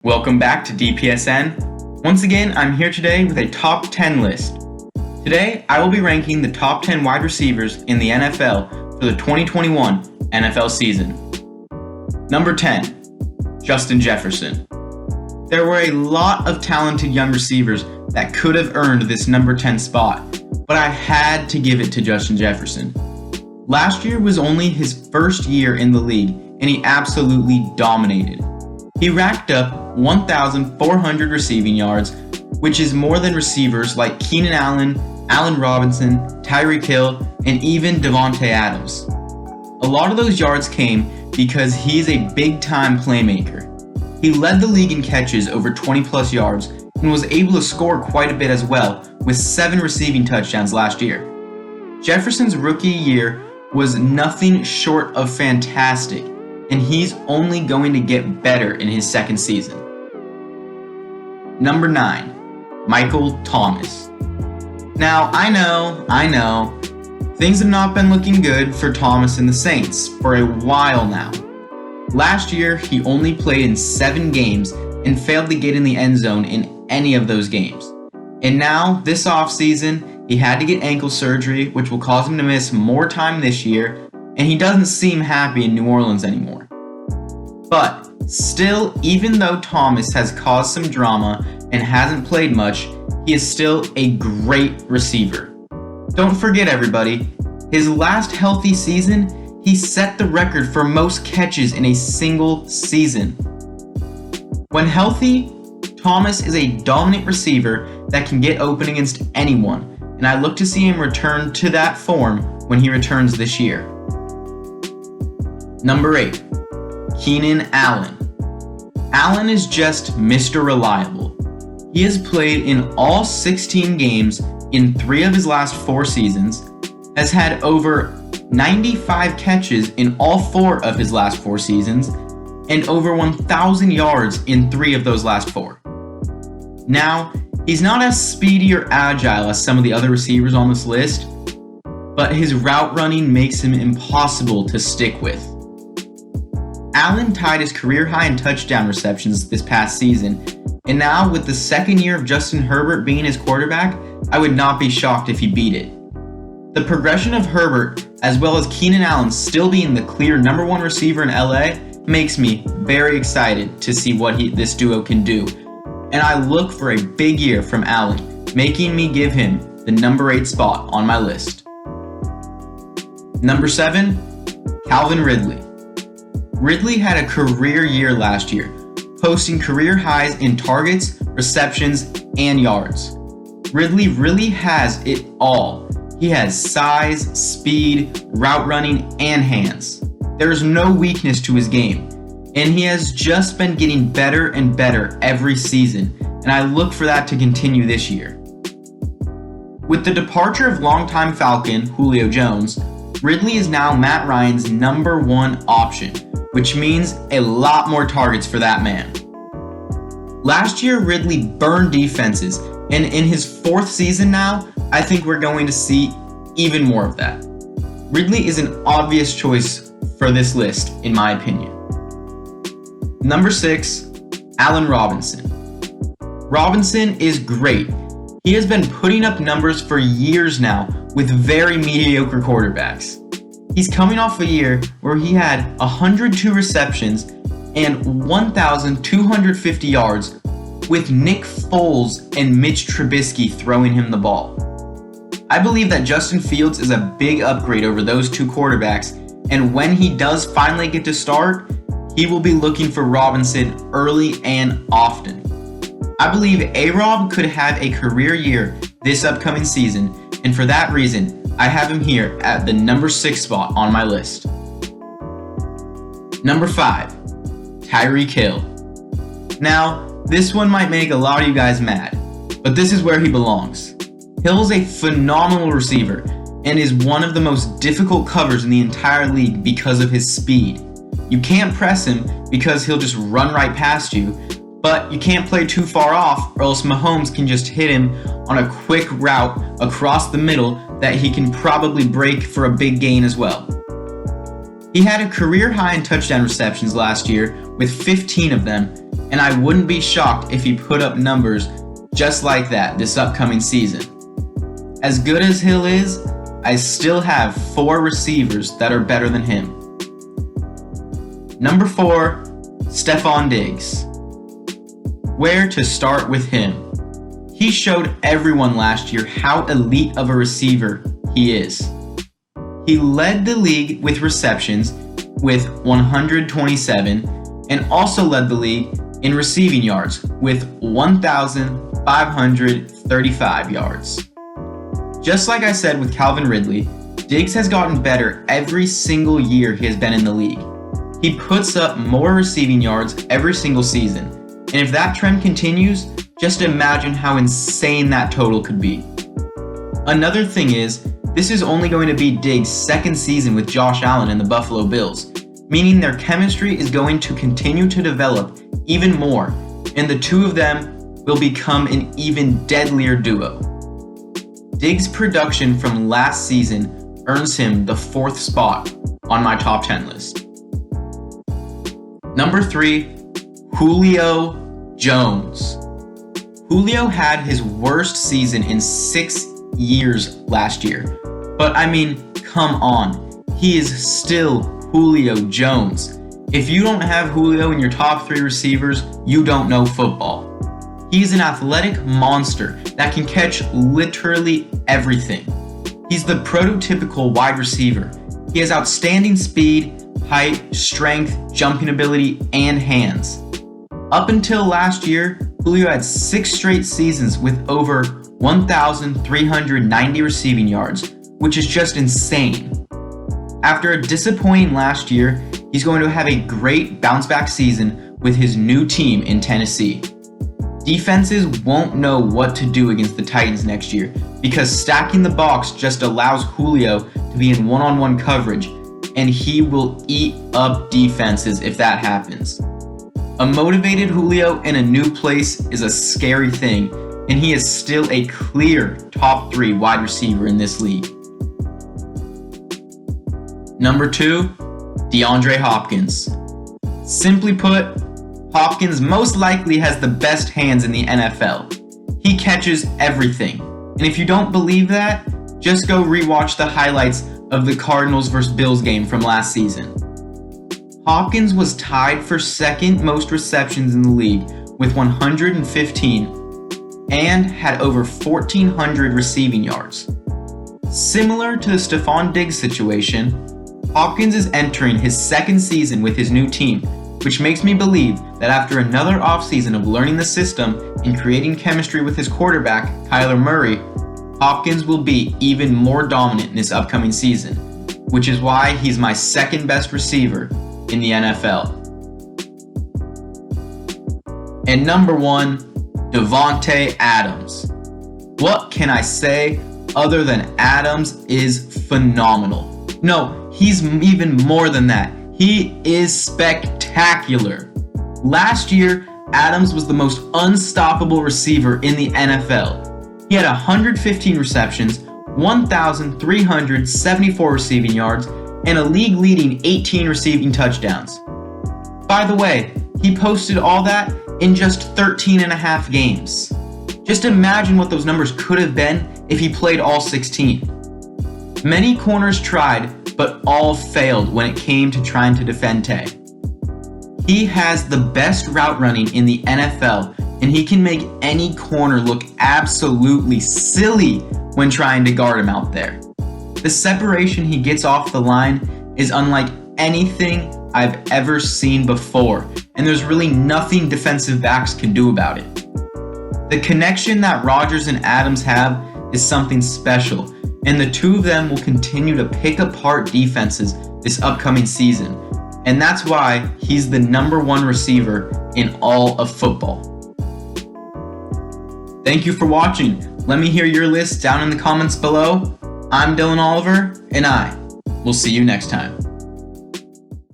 Welcome back to DPSN. Once again, I'm here today with a top 10 list. Today, I will be ranking the top 10 wide receivers in the NFL for the 2021 NFL season. Number 10, Justin Jefferson. There were a lot of talented young receivers that could have earned this number 10 spot, but I had to give it to Justin Jefferson. Last year was only his first year in the league, and he absolutely dominated. He racked up 1,400 receiving yards, which is more than receivers like Keenan Allen, Allen Robinson, Tyreek Hill, and even Devonta Adams. A lot of those yards came because he's a big-time playmaker. He led the league in catches over 20-plus yards and was able to score quite a bit as well, with 7 receiving touchdowns last year. Jefferson's rookie year was nothing short of fantastic, and he's only going to get better in his second season. Number 9, Michael Thomas. Now, I know, things have not been looking good for Thomas and the Saints for a while now. Last year, he only played in 7 games and failed to get in the end zone in any of those games. And now, this offseason, he had to get ankle surgery, which will cause him to miss more time this year, and he doesn't seem happy in New Orleans anymore. But still, even though Thomas has caused some drama and hasn't played much, he is still a great receiver. Don't forget, everybody, his last healthy season, he set the record for most catches in a single season. When healthy, Thomas is a dominant receiver that can get open against anyone, and I look to see him return to that form when he returns this year. Number 8, Keenan Allen. Allen is just Mr. Reliable. He has played in all 16 games in 3 of his last 4 seasons, has had over 95 catches in all 4 of his last 4 seasons, and over 1,000 yards in 3 of those last 4. Now, he's not as speedy or agile as some of the other receivers on this list, but his route running makes him impossible to stick with. Allen tied his career high in touchdown receptions this past season, and now with the second year of Justin Herbert being his quarterback, I would not be shocked if he beat it. The progression of Herbert, as well as Keenan Allen still being the clear number 1 receiver in LA, makes me very excited to see what this duo can do, and I look for a big year from Allen, making me give him the number 8 spot on my list. Number 7, Calvin Ridley. Ridley had a career year last year, posting career highs in targets, receptions, and yards. Ridley really has it all. He has size, speed, route running, and hands. There is no weakness to his game, and he has just been getting better and better every season, and I look for that to continue this year. With the departure of longtime Falcon, Julio Jones, Ridley is now Matt Ryan's number 1 option, which means a lot more targets for that man. Last year, Ridley burned defenses, and in his 4th season now, I think we're going to see even more of that. Ridley is an obvious choice for this list, in my opinion. Number 6, Allen Robinson. Robinson is great. He has been putting up numbers for years now with very mediocre quarterbacks. He's coming off a year where he had 102 receptions and 1,250 yards with Nick Foles and Mitch Trubisky throwing him the ball. I believe that Justin Fields is a big upgrade over those 2 quarterbacks, and when he does finally get to start, he will be looking for Robinson early and often. I believe A-Rob could have a career year this upcoming season, and for that reason, I have him here at the number 6 spot on my list. Number 5, Tyreek Hill. Now, this one might make a lot of you guys mad, but this is where he belongs. Hill is a phenomenal receiver and is one of the most difficult covers in the entire league because of his speed. You can't press him because he'll just run right past you, but you can't play too far off or else Mahomes can just hit him on a quick route across the middle that he can probably break for a big gain as well. He had a career high in touchdown receptions last year with 15 of them, and I wouldn't be shocked if he put up numbers just like that this upcoming season. As good as Hill is, I still have 4 receivers that are better than him. Number 4, Stefon Diggs. Where to start with him? He showed everyone last year how elite of a receiver he is. He led the league with receptions with 127 and also led the league in receiving yards with 1,535 yards. Just like I said with Calvin Ridley, Diggs has gotten better every single year he has been in the league. He puts up more receiving yards every single season, and if that trend continues, just imagine how insane that total could be. Another thing is, this is only going to be Diggs' second season with Josh Allen and the Buffalo Bills, meaning their chemistry is going to continue to develop even more, and the two of them will become an even deadlier duo. Diggs' production from last season earns him the 4th spot on my top 10 list. Number 3, Julio Jones. Julio had his worst season in 6 years last year. But I mean, come on. He is still Julio Jones. If you don't have Julio in your top 3 receivers, you don't know football. He's an athletic monster that can catch literally everything. He's the prototypical wide receiver. He has outstanding speed, height, strength, jumping ability, and hands. Up until last year, Julio had 6 straight seasons with over 1,390 receiving yards, which is just insane. After a disappointing last year, he's going to have a great bounce-back season with his new team in Tennessee. Defenses won't know what to do against the Titans next year because stacking the box just allows Julio to be in one-on-one coverage, and he will eat up defenses if that happens. A motivated Julio in a new place is a scary thing, and he is still a clear top 3 wide receiver in this league. Number 2, DeAndre Hopkins. Simply put, Hopkins most likely has the best hands in the NFL. He catches everything. And if you don't believe that, just go rewatch the highlights of the Cardinals vs. Bills game from last season. Hopkins was tied for 2nd most receptions in the league with 115 and had over 1,400 receiving yards. Similar to the Stefon Diggs situation, Hopkins is entering his 2nd season with his new team, which makes me believe that after another offseason of learning the system and creating chemistry with his quarterback, Kyler Murray, Hopkins will be even more dominant in this upcoming season, which is why he's my 2nd best receiver in the NFL. And number 1, Devonta Adams. What can I say other than Adams is phenomenal? No, he's even more than that. He is spectacular. Last year, Adams was the most unstoppable receiver in the NFL. He had 115 receptions, 1,374 receiving yards, and a league-leading 18 receiving touchdowns. By the way, he posted all that in just 13 and a half games. Just imagine what those numbers could have been if he played all 16. Many corners tried, but all failed when it came to trying to defend Tay. He has the best route running in the NFL, and he can make any corner look absolutely silly when trying to guard him out there. The separation he gets off the line is unlike anything I've ever seen before, and there's really nothing defensive backs can do about it. The connection that Rodgers and Adams have is something special, and the two of them will continue to pick apart defenses this upcoming season, and that's why he's the number 1 receiver in all of football. Thank you for watching. Let me hear your list down in the comments below. I'm Dylan Oliver, and I will see you next time.